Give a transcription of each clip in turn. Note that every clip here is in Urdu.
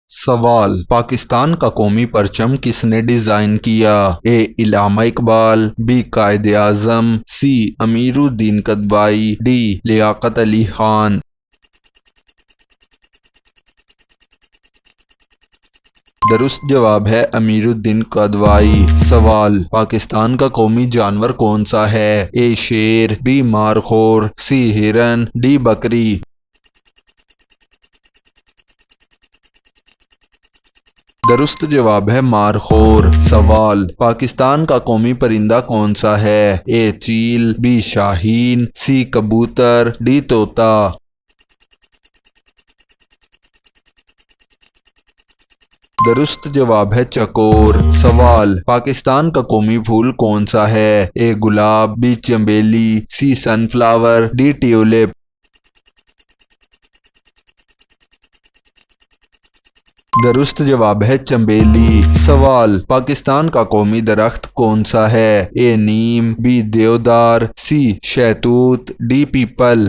سوال: پاکستان کا قومی پرچم کس نے ڈیزائن کیا؟ اے علامہ Iqbal, be Quaid Azam, C Amir Uddin کدوئی، D Liaquat Ali Khan. درست جواب ہے امیر الدین کدوئی۔ سوال: پاکستان کا قومی جانور کون سا ہے؟ اے شیر، بی مارخور، سی ہرن، ڈی بکری۔ درست جواب ہے مارخور۔ سوال: پاکستان کا قومی پرندہ کون سا ہے؟ اے چیل، بی شاہین، سی کبوتر، ڈی طوطا۔ درست جواب ہے چکور۔ سوال: پاکستان کا قومی پھول کون سا ہے؟ اے گلاب، بی چنبیلی، C sunflower, D tulip. درست جواب ہے چنبیلی۔ سوال: پاکستان کا قومی درخت کون سا ہے؟ اے نیم، be deodar, C شہتوت، D people.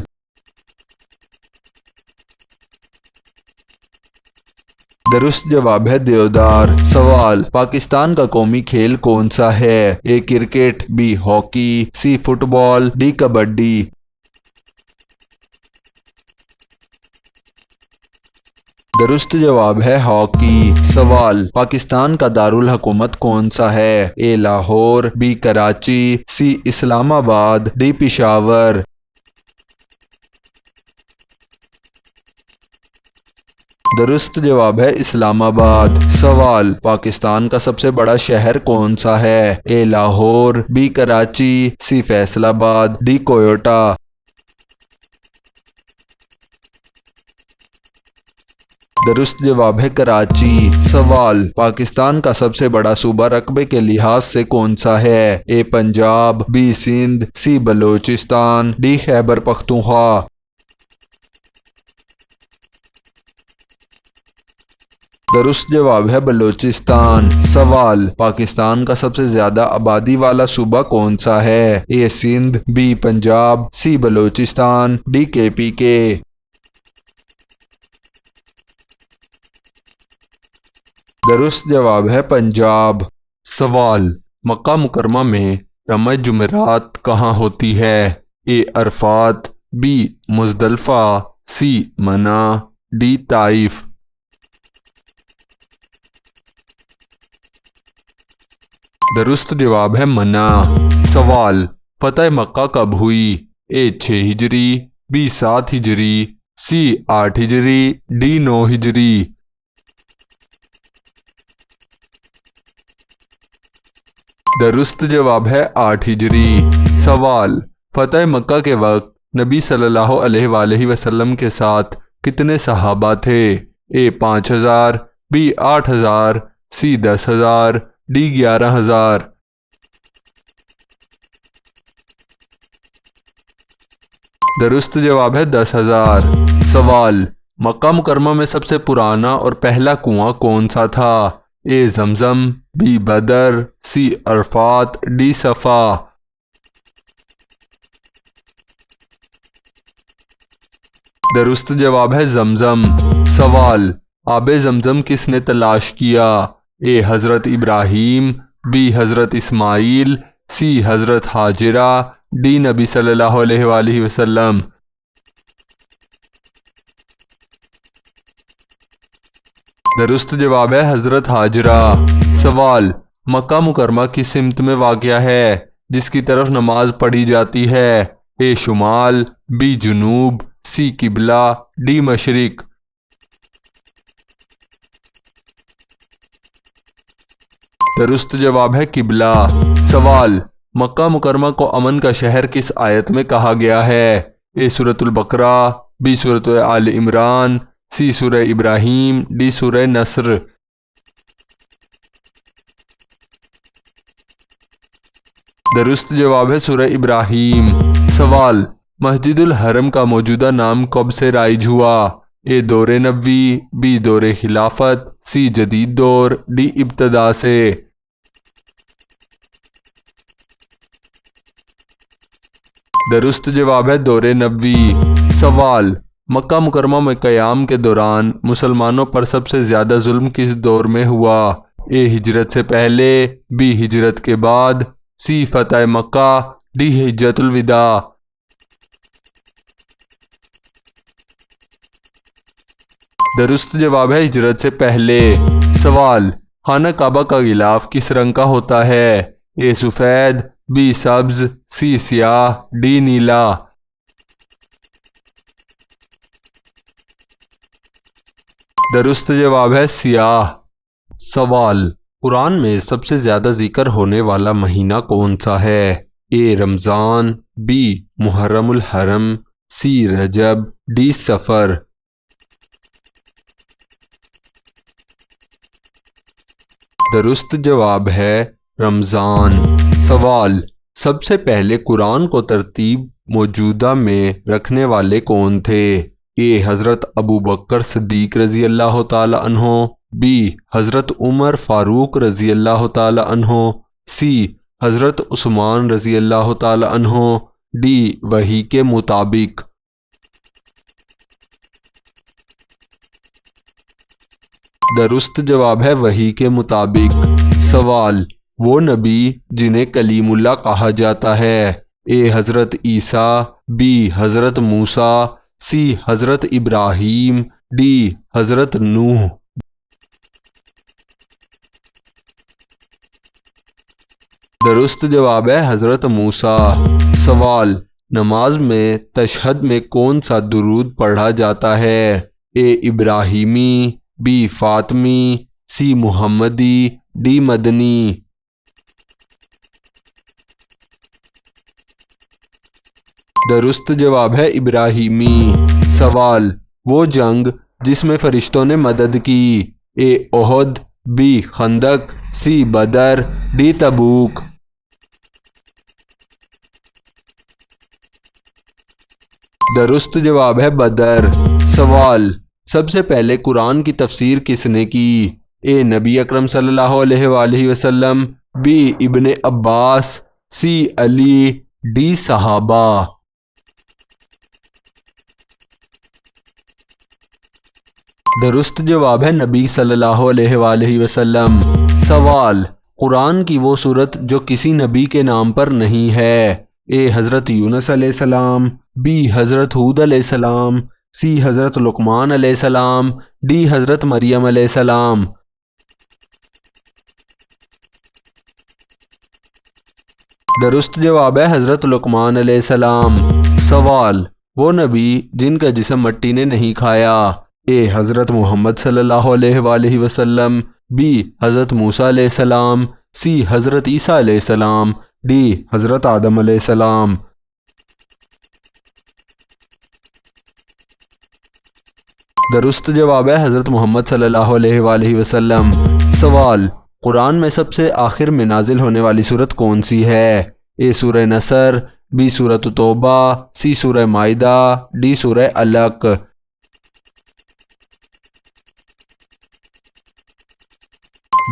درست جواب ہے دیودار۔ سوال: پاکستان کا قومی کھیل کون سا ہے؟ A cricket, B hockey, C football, D kabaddi. درست جواب ہے ہاکی۔ سوال: پاکستان کا دارالحکومت کون سا ہے؟ اے لاہور، بی کراچی، سی اسلام آباد، ڈی پشاور۔ درست جواب ہے اسلام آباد۔ سوال: پاکستان کا سب سے بڑا شہر کون سا ہے؟ اے لاہور، بی کراچی، سی فیصل آباد، ڈی کوئٹہ۔ درست جواب ہے کراچی۔ سوال: پاکستان کا سب سے بڑا صوبہ رقبے کے لحاظ سے کون سا ہے؟ A Punjab, B Sindh, C Balochistan, D Khyber Pakhtunkhwa. درست جواب ہے بلوچستان۔ سوال: پاکستان کا سب سے زیادہ آبادی والا صوبہ کون سا ہے؟ A Sindh, B Punjab, C Balochistan, D KPK۔ درست جواب ہے پنجاب۔ سوال: مکہ مکرمہ میں یوم جمعرات کہاں ہوتی ہے؟ A Arafat, B Muzdalifah, C Mina, D Taif. درست جواب ہے منی۔ سوال: فتح مکہ کب ہوئی؟ اے 6 ہجری، بی 7 ہجری، سی 8 ہجری، ڈی 9 ہجری۔ درست جواب ہے 8 ہجری۔ سوال: فتح مکہ کے وقت نبی صلی اللہ علیہ وآلہ وسلم کے ساتھ کتنے صحابہ تھے؟ اے 5000، بی 8000، سی 10000، ڈی 11000۔ درست جواب ہے 10000۔ سوال: مکہ مکرمہ میں سب سے پرانا اور پہلا کنواں کون سا تھا؟ A Zamzam, B Badr, C Arafat, D Safa. درست جواب ہے زمزم۔ سوال: آب زمزم کس نے تلاش کیا؟ اے حضرت ابراہیم، بی حضرت اسماعیل، سی حضرت ہاجرہ، ڈی نبی صلی اللہ علیہ وآلہ وسلم۔ درست جواب ہے حضرت ہاجرہ۔ سوال: مکہ مکرمہ کس سمت میں واقع ہے جس کی طرف نماز پڑھی جاتی ہے؟ اے شمال، بی جنوب، سی قبلہ، ڈی مشرق۔ درست جواب ہے قبلہ۔ سوال: مکہ مکرمہ کو امن کا شہر کس آیت میں کہا گیا ہے؟ اے سورۃ البقرہ، بی سورۃ آل عمران، سی سورہ ابراہیم، ڈی سورہ نصر۔ درست جواب ہے سورہ ابراہیم۔ سوال: مسجد الحرم کا موجودہ نام کب سے رائج ہوا؟ اے دور نبوی، بی دور خلافت، سی جدید دور، ڈی ابتداء سے۔ درست جواب ہے دور نبوی۔ سوال: مکہ مکرمہ میں قیام کے دوران مسلمانوں پر سب سے زیادہ ظلم کس دور میں ہوا؟ اے ہجرت سے پہلے، بی ہجرت کے بعد، سی فتح مکہ، ڈی حجۃ الوداع۔ درست جواب ہے ہجرت سے پہلے۔ سوال، خانہ کعبہ کا غلاف کس رنگ کا ہوتا ہے؟ اے سفید، بی سبز، سی سیاہ، ڈی نیلا۔ درست جواب ہے سیاہ۔ سوال، قرآن میں سب سے زیادہ ذکر ہونے والا مہینہ کون سا ہے؟ اے رمضان، be Muharram الحرم، C Recep, D صفر۔ درست جواب ہے رمضان۔ سوال، سب سے پہلے قرآن کو ترتیب موجودہ میں رکھنے والے کون تھے؟ اے حضرت ابو بکر صدیق رضی اللہ تعالی عنہ، بی حضرت عمر فاروق رضی اللہ تعالی عنہ، سی حضرت عثمان رضی اللہ تعالی عنہ، ڈی وحی کے مطابق۔ درست جواب ہے وحی کے مطابق۔ سوال، وہ نبی جنہیں کلیم اللہ کہا جاتا ہے؟ اے حضرت عیسیٰ، بی حضرت موسیٰ، سی حضرت ابراہیم، ڈی حضرت نوح۔ درست جواب ہے حضرت موسیٰ۔ سوال، نماز میں تشہد میں کون سا درود پڑھا جاتا ہے؟ اے ابراہیمی، بی فاطمی، سی محمدی، ڈی مدنی۔ درست جواب ہے ابراہیمی۔ سوال، وہ جنگ جس میں فرشتوں نے مدد کی؟ اے احد، بی خندق، سی بدر، ڈی تبوک۔ درست جواب ہے بدر۔ سوال، سب سے پہلے قرآن کی تفسیر کس نے کی؟ اے نبی اکرم صلی اللہ علیہ وآلہ وسلم، بی ابن عباس، سی علی، ڈی صحابہ۔ درست جواب ہے نبی صلی اللہ علیہ وآلہ وسلم۔ سوال، قرآن کی وہ سورت جو کسی نبی کے نام پر نہیں ہے؟ اے حضرت یونس علیہ السلام، بی حضرت ہود علیہ السلام، سی حضرت لقمان علیہ السلام، ڈی حضرت مریم علیہ السلام۔ درست جواب ہے حضرت لقمان علیہ السلام۔ سوال، وہ نبی جن کا جسم مٹی نے نہیں کھایا؟ اے حضرت محمد صلی اللہ علیہ وآلہ وسلم، بی حضرت موسیٰ علیہ السلام، سی حضرت عیسیٰ علیہ السلام، ڈی حضرت آدم علیہ السلام۔ درست جواب ہے حضرت محمد صلی اللہ علیہ وآلہ وسلم۔ سوال، قرآن میں سب سے آخر میں نازل ہونے والی سورت کون سی ہے؟ اے سورہ نصر، بی سورۃ توبہ، سی سورہ مائدہ، ڈی سورہ علق۔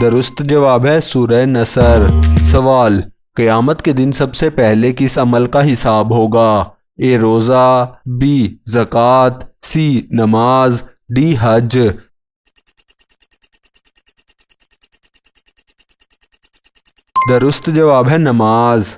درست جواب ہے سورہ نصر۔ سوال، قیامت کے دن سب سے پہلے کس عمل کا حساب ہوگا؟ اے روزہ، بی زکوٰۃ، سی نماز، ڈی حج۔ درست جواب ہے نماز۔